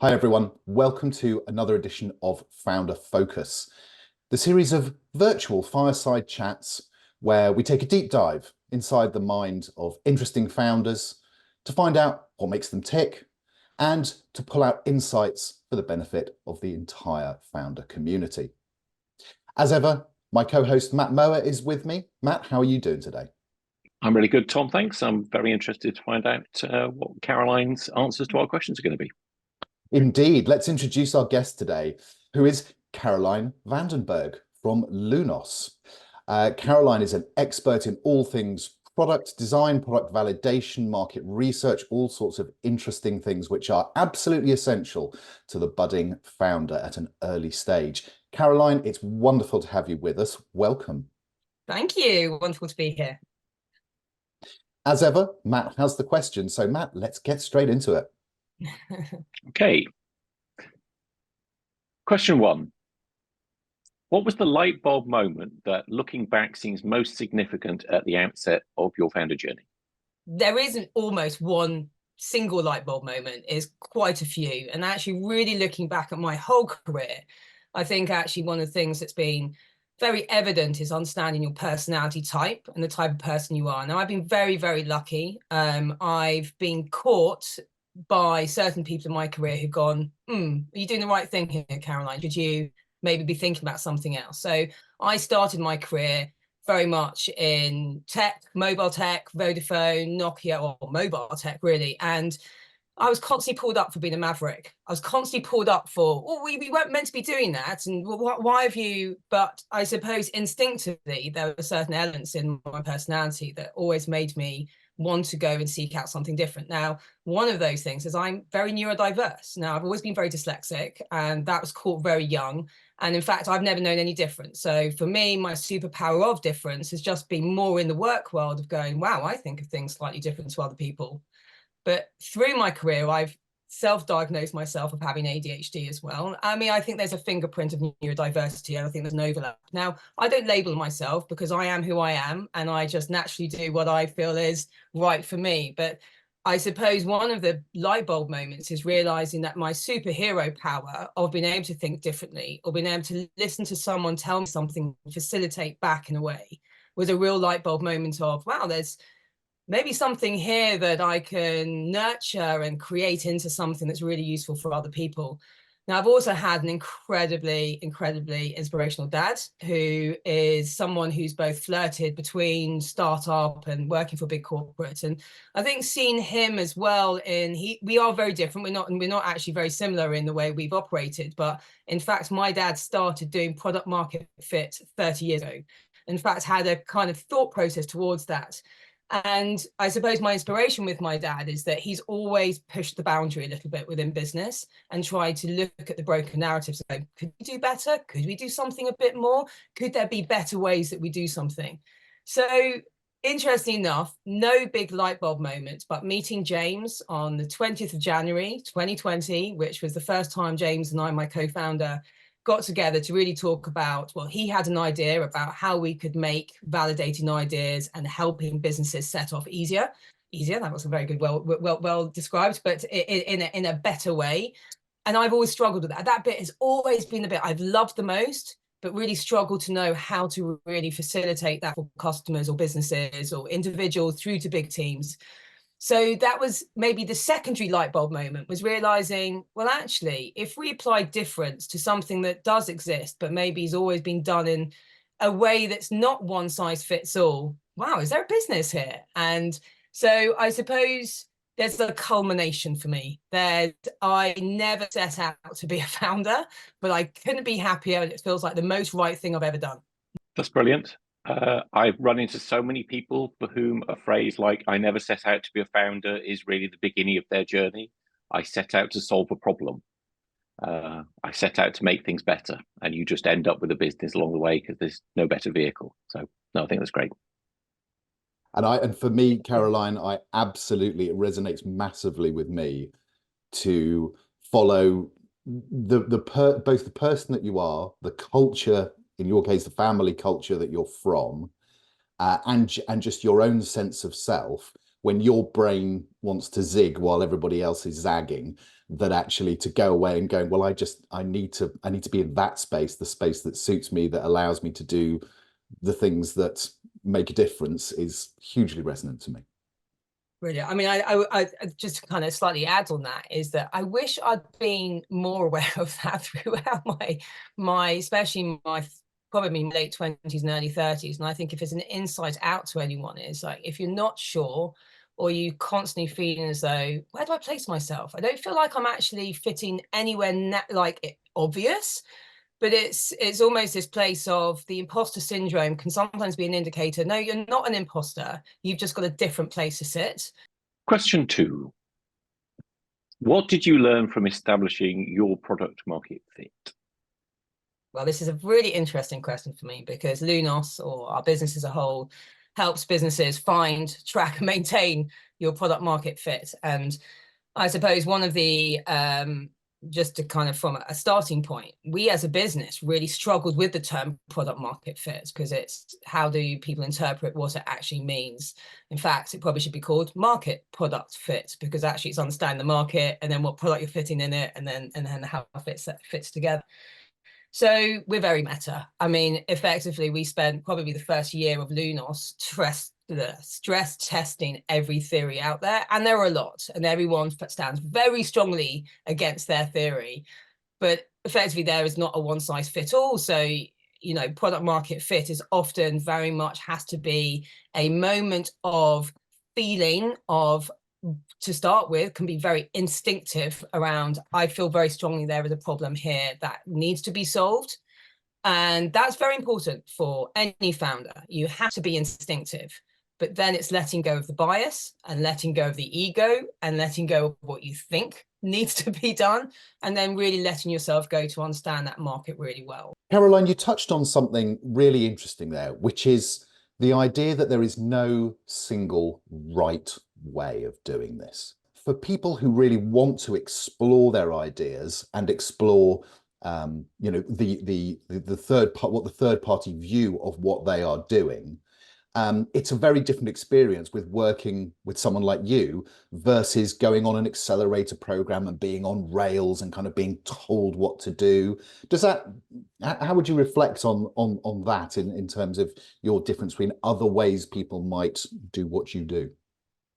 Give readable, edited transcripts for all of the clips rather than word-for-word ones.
Hi everyone, welcome to another edition of Founder Focus, the series of virtual fireside chats where we take a deep dive inside the mind of interesting founders to find out what makes them tick and to pull out insights for the benefit of the entire founder community. As ever, my co-host Matt Mower is with me. Matt, how are you doing today? I'm really good, Tom. Thanks. I'm very interested to find out what Caroline's answers to our questions are going to be. Indeed. Let's introduce our guest today, who is Caroline Vandenberg from Lunos. Caroline is an expert in all things product design, product validation, market research, all sorts of interesting things which are absolutely essential to the budding founder at an early stage. Caroline, it's wonderful to have you with us. Welcome. Thank you. Wonderful to be here. As ever, Matt has the question. So Matt, let's get straight into it. Okay. Question one. What was the light bulb moment that, looking back, seems most significant at the outset of your founder journey? There isn't almost one single light bulb moment, is quite a few. And actually really looking back at my whole career, I think actually one of the things that's been very evident is understanding your personality type and the type of person you are. Now, I've been very, very lucky. I've been caught by certain people in my career who've gone, are you doing the right thing here, Caroline? Should you maybe be thinking about something else? So I started my career very much in tech, mobile tech, Vodafone, Nokia, or mobile tech, really. And I was constantly pulled up for being a maverick. I was constantly pulled up for, we weren't meant to be doing that. And why have you? But I suppose instinctively, there were certain elements in my personality that always made me want to go and seek out something different. Now, one of those things is I'm very neurodiverse. Now, I've always been very dyslexic, and that was caught very young. And in fact, I've never known any difference. So for me, my superpower of difference has just been more in the work world of going, wow, I think of things slightly different to other people. But through my career, I've self-diagnosed myself of having ADHD as well. I mean, I think there's a fingerprint of neurodiversity, and I think there's an overlap. Now, I don't label myself because I am who I am, and I just naturally do what I feel is right for me. But I suppose one of the light bulb moments is realizing that my superhero power of being able to think differently or being able to listen to someone tell me something, facilitate back in a way, was a real light bulb moment of, wow, there's maybe something here that I can nurture and create into something that's really useful for other people. Now, I've also had an incredibly, incredibly inspirational dad who is someone who's both flirted between startup and working for big corporates. And I think seeing him as well we are very different. We're not actually very similar in the way we've operated. But in fact, my dad started doing product market fit 30 years ago. In fact, had a kind of thought process towards that. And I suppose my inspiration with my dad is that he's always pushed the boundary a little bit within business and tried to look at the broken narratives and go, could we do better? Could we do something a bit more? Could there be better ways that we do something? So interesting enough, no big light bulb moments, but meeting James on the 20th of January, 2020, which was the first time James and I, my co-founder, got together to really talk about, well, he had an idea about how we could make validating ideas and helping businesses set off easier. That was a very good, well described, but in a better way. And I've always struggled with that. That bit has always been the bit I've loved the most, but really struggled to know how to really facilitate that for customers or businesses or individuals through to big teams. So that was maybe the secondary light bulb moment, was realizing, well, actually, if we apply difference to something that does exist, but maybe has always been done in a way that's not one size fits all, wow, is there a business here? And so I suppose there's a culmination for me that I never set out to be a founder, but I couldn't be happier. And it feels like the most right thing I've ever done. That's brilliant. I've run into so many people for whom a phrase like "I never set out to be a founder" is really the beginning of their journey. I set out to solve a problem. I set out to make things better, and you just end up with a business along the way because there's no better vehicle. So, no, I think that's great. And for me, Caroline, it resonates massively with me to follow both the person that you are, the culture, in your case, the family culture that you're from, and just your own sense of self, when your brain wants to zig while everybody else is zagging, that actually to go away and going, well, I need to be in that space, the space that suits me, that allows me to do the things that make a difference, is hugely resonant to me. Brilliant. I mean, I just to kind of slightly add on that, is that I wish I'd been more aware of that throughout my especially my probably late 20s and early 30s. And I think if it's an insight out to anyone, is like, if you're not sure, or you constantly feeling as though, where do I place myself? I don't feel like I'm actually fitting anywhere obvious. But it's almost this place of the imposter syndrome can sometimes be an indicator. No, you're not an imposter. You've just got a different place to sit. Question 2. What did you learn from establishing your product market fit? Well, this is a really interesting question for me, because Lunos, or our business as a whole, helps businesses find, track, and maintain your product market fit. And I suppose one of the just to kind of from a starting point, we as a business really struggled with the term product market fit, because it's how do people interpret what it actually means. In fact, it probably should be called market product fit, because actually it's understanding the market and then what product you're fitting in it, and then how it fits together. So we're very meta. I mean, effectively, we spent probably the first year of Lunos stress testing every theory out there, and there are a lot, and everyone stands very strongly against their theory. But effectively, there is not a one size fit all. So, you know, product market fit is often very much has to be a moment of feeling of, to start with, can be very instinctive around, I feel very strongly there is a problem here that needs to be solved. And that's very important for any founder. You have to be instinctive, but then it's letting go of the bias and letting go of the ego and letting go of what you think needs to be done, and then really letting yourself go to understand that market really well. Caroline, you touched on something really interesting there, which is the idea that there is no single right way of doing this. For people who really want to explore their ideas and explore, you know, the third party view of what they are doing, it's a very different experience with working with someone like you versus going on an accelerator program and being on rails and kind of being told what to do. How would you reflect on that in terms of your difference between other ways people might do what you do?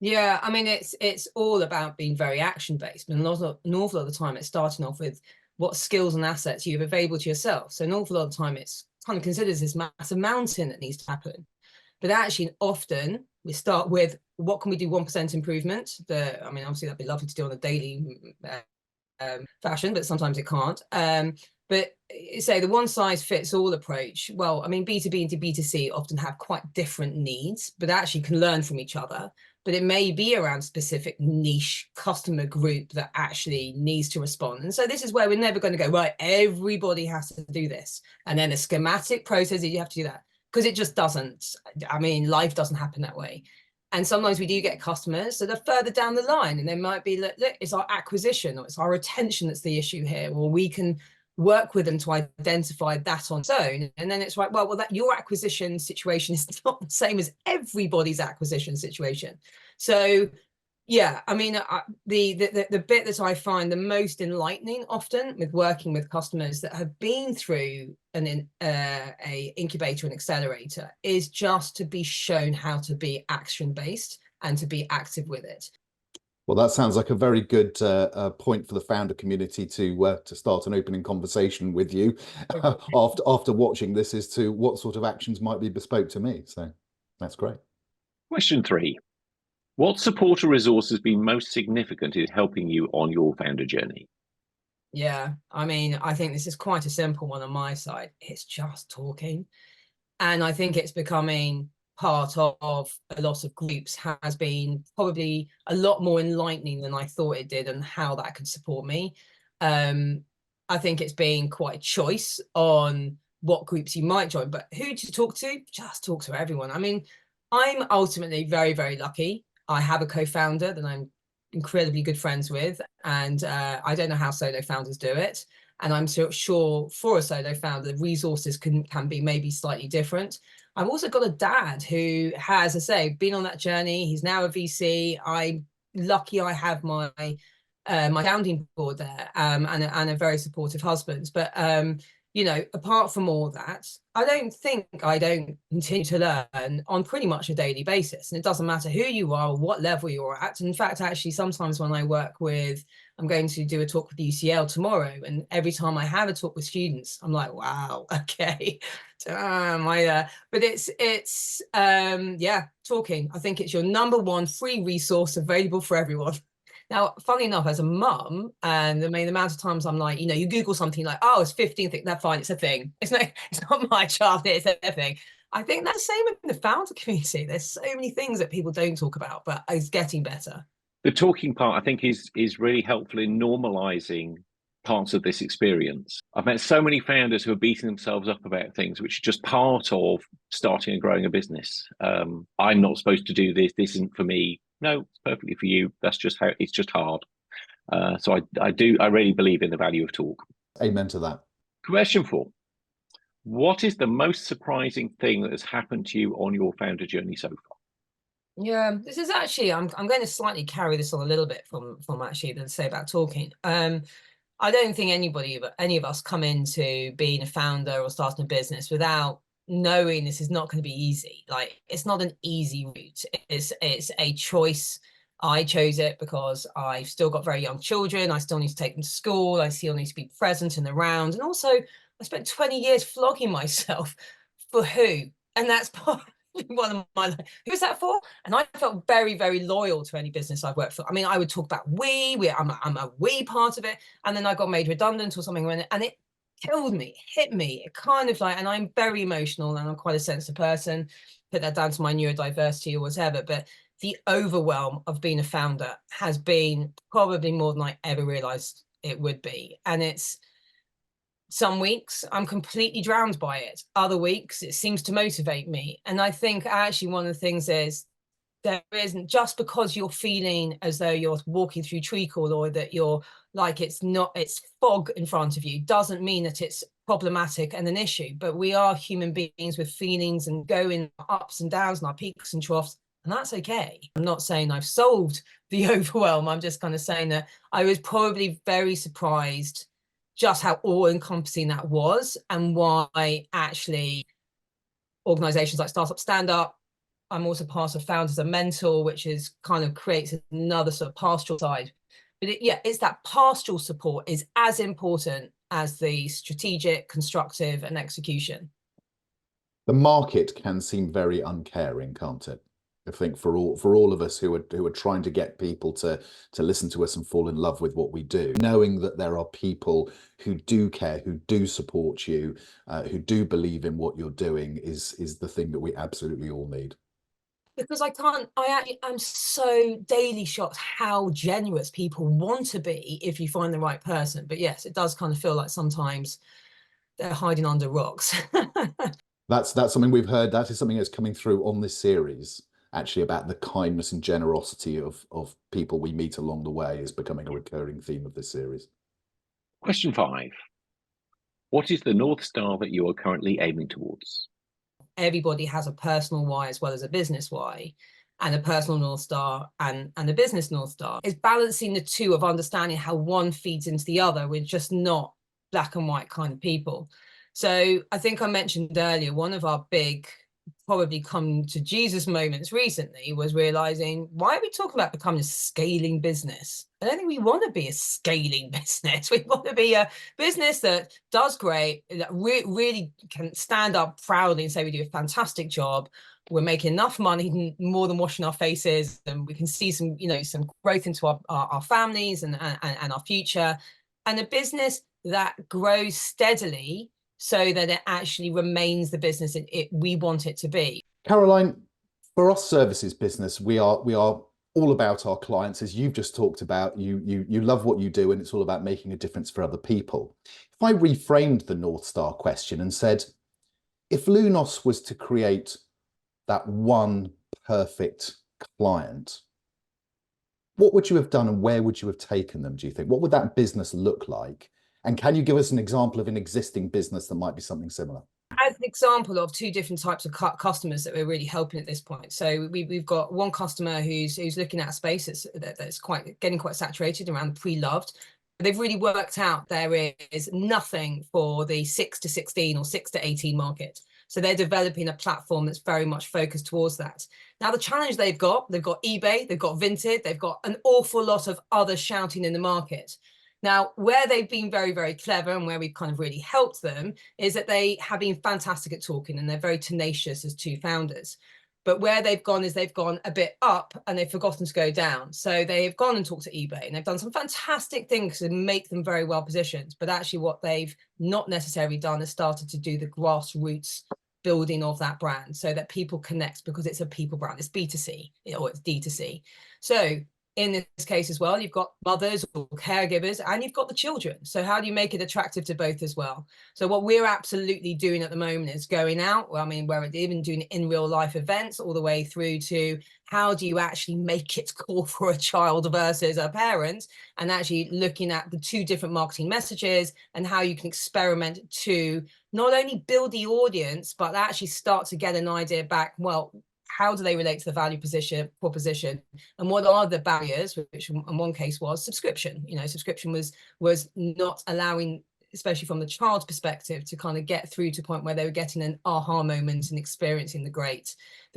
Yeah, I mean, it's all about being very action-based. And an awful lot of the time it's starting off with what skills and assets you have available to yourself. So an awful lot of the time it's kind of considered this massive mountain that needs to happen. But actually, often we start with what can we do 1% improvement. I mean, obviously that'd be lovely to do on a daily fashion, but sometimes it can't. But say the one size fits all approach. Well, I mean, B2B and B2C often have quite different needs, but actually can learn from each other. But it may be around specific niche customer group that actually needs to respond. And so this is where we're never going to go, right, everybody has to do this. And then a schematic process that you have to do that. Because it just doesn't. I mean, life doesn't happen that way. And sometimes we do get customers that are further down the line, and they might be, look, it's our acquisition or it's our retention that's the issue here, or we can work with them to identify that on its own. And then it's like, well, that your acquisition situation is not the same as everybody's acquisition situation. So yeah, I mean, the bit that I find the most enlightening often with working with customers that have been through a incubator and accelerator is just to be shown how to be action-based and to be active with it. Well, that sounds like a very good point for the founder community to start an opening conversation with you after watching this as to what sort of actions might be bespoke to me. So that's great. Question 3. What support or resource has been most significant in helping you on your founder journey? Yeah, I mean, I think this is quite a simple one on my side. It's just talking. And I think it's becoming part of a lot of groups has been probably a lot more enlightening than I thought it did, and how that could support me. I think it's been quite a choice on what groups you might join, but who to talk to, just talk to everyone. I mean, I'm ultimately very, very lucky. I have a co-founder that I'm incredibly good friends with, and I don't know how solo founders do it. And I'm sure for a solo founder, the resources can be maybe slightly different. I've also got a dad who has, I say, been on that journey. He's now a VC. I'm lucky I have my my sounding board there, and a very supportive husband. But you know, apart from all that, I don't continue to learn on pretty much a daily basis. And it doesn't matter who you are or what level you're at. In fact, actually, sometimes when I work with, I'm going to do a talk with UCL tomorrow, and every time I have a talk with students, I'm like, wow, okay. So but it's yeah, talking. I think it's your #1 free resource available for everyone. Now, funny enough, as a mum, and the amount of times I'm like, you know, you Google something like, oh, it's 15, that's fine, it's a thing. It's not my child, it's a thing. I think that's the same in the founder community. There's so many things that people don't talk about, but it's getting better. The talking part, I think, is really helpful in normalizing parts of this experience. I've met so many founders who are beating themselves up about things, which are just part of starting and growing a business. I'm not supposed to do this. This isn't for me. No, it's perfectly for you. That's just how it's just hard. So I really believe in the value of talk. Amen to that. Question 4. What is the most surprising thing that has happened to you on your founder journey so far? Yeah, this is actually, I'm going to slightly carry this on a little bit from actually the say about talking. I don't think any of us come into being a founder or starting a business without knowing this is not going to be easy. Like, it's not an easy route. It's a choice. I chose it because I've still got very young children. I still need to take them to school. I still need to be present and around. And also, I spent 20 years flogging myself for who? And that's part one of my, who is that for? And I felt very, very loyal to any business I've worked for. I mean, I would talk about I'm a we part of it. And then I got made redundant or something, and it killed me, hit me. It kind of like, and I'm very emotional and I'm quite a sensitive person. Put that down to my neurodiversity or whatever. But the overwhelm of being a founder has been probably more than I ever realized it would be. And it's, some weeks I'm completely drowned by it. Other weeks it seems to motivate me. And I think actually one of the things is, there isn't, just because you're feeling as though you're walking through treacle, or that you're like, it's fog in front of you, doesn't mean that it's problematic and an issue. But we are human beings with feelings and going ups and downs and our peaks and troughs, and that's okay. I'm not saying I've solved the overwhelm. I'm just kind of saying that I was probably very surprised just how all-encompassing that was, and why actually organizations like Startup, Standup, I'm also part of Founders and Mentor, which is kind of creates another sort of pastoral side. But it's that pastoral support is as important as the strategic, constructive, and execution. The market can seem very uncaring, can't it? I think for all of us who are trying to get people to listen to us and fall in love with what we do, knowing that there are people who do care, who do support you, who do believe in what you're doing is the thing that we absolutely all need. Because I'm so daily shocked how generous people want to be if you find the right person. But yes, it does kind of feel like sometimes they're hiding under rocks. That's something we've heard. That is something that's coming through on this series, actually, about the kindness and generosity of people we meet along the way is becoming a recurring theme of this series. Question 5. What is the North Star that you are currently aiming towards? Everybody has a personal why as well as a business why, and a personal North Star and a business North Star. It's balancing the two of understanding how one feeds into the other. We're just not black and white kind of people. So I think I mentioned earlier, one of our big probably come to Jesus moments recently was realizing, why are we talking about becoming a scaling business? I don't think we want to be a scaling business. We want to be a business that does great, that really can stand up proudly and say we do a fantastic job. We're making enough money, more than washing our faces, and we can see some, some growth into our families and our future, and a business that grows steadily, so that it actually remains the business we want it to be. Caroline, for us services business, we are all about our clients, as you've just talked about. You love what you do, and it's all about making a difference for other people. If I reframed the North Star question and said, if Lunos was to create that one perfect client, what would you have done and where would you have taken them, do you think? What would that business look like? And can you give us an example of an existing business that might be something similar? As an example of two different types of customers that we're really helping at this point. So we've got one customer who's looking at a space that's getting quite saturated around the pre-loved. They've really worked out there is nothing for the 6 to 16 or 6 to 18 market. So they're developing a platform that's very much focused towards that. Now, the challenge they've got eBay, they've got Vinted, they've got an awful lot of others shouting in the market. Now, where they've been very, very clever and where we've kind of really helped them is that they have been fantastic at talking and they're very tenacious as two founders. But where they've gone is they've gone a bit up and they've forgotten to go down. So they've gone and talked to eBay and they've done some fantastic things to make them very well positioned. But actually what they've not necessarily done is started to do the grassroots building of that brand so that people connect, because it's a people brand. It's B2C or it's D2C. So in this case as well, you've got mothers or caregivers and you've got the children. So how do you make it attractive to both as well? So what we're absolutely doing at the moment is going out. Well, I mean, we're even doing in real life events all the way through to how do you actually make it cool for a child versus a parent, and actually looking at the two different marketing messages and how you can experiment to not only build the audience, but actually start to get an idea back, well, how do they relate to the value proposition, and what are the barriers, which in one case was subscription. You know, subscription was not allowing, especially from the child's perspective, to kind of get through to a point where they were getting an aha moment and experiencing the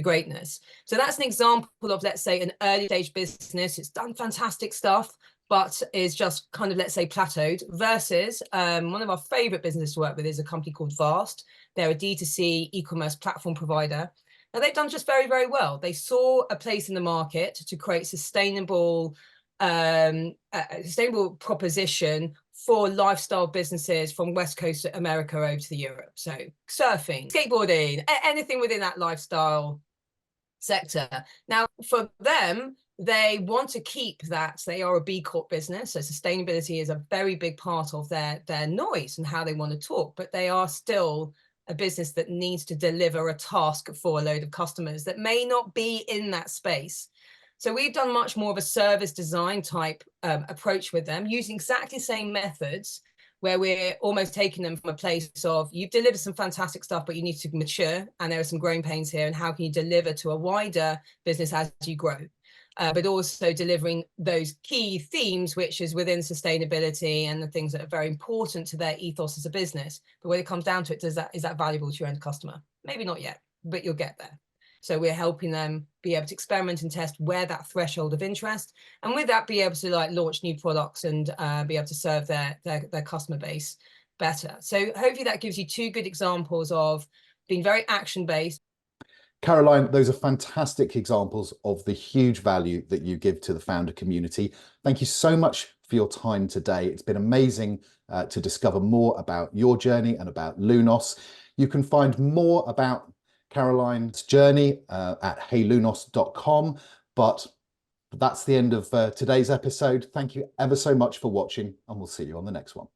greatness. So that's an example of, let's say, an early stage business. It's done fantastic stuff, but is just kind of, let's say, plateaued, versus one of our favorite businesses to work with is a company called Vast. They're a D2C e-commerce platform provider. Now, they've done just very, very well. They saw a place in the market to create sustainable proposition for lifestyle businesses from West Coast America over to Europe. So surfing, skateboarding, anything within that lifestyle sector. Now, for them, they want to keep that. They are a B Corp business, so sustainability is a very big part of their noise and how they want to talk, but they are still a business that needs to deliver a task for a load of customers that may not be in that space. So we've done much more of a service design type approach with them, using exactly the same methods, where we're almost taking them from a place of, you've delivered some fantastic stuff, but you need to mature, and there are some growing pains here, and how can you deliver to a wider business as you grow? But also delivering those key themes, which is within sustainability and the things that are very important to their ethos as a business. But when it comes down to it, is that valuable to your end customer? Maybe not yet, but you'll get there. So we're helping them be able to experiment and test where that threshold of interest, and with that be able to like launch new products and be able to serve their customer base better. So hopefully that gives you two good examples of being very action-based. Caroline, those are fantastic examples of the huge value that you give to the founder community. Thank you so much for your time today. It's been amazing to discover more about your journey and about Lunos. You can find more about Caroline's journey at heylunos.com. But that's the end of today's episode. Thank you ever so much for watching, and we'll see you on the next one.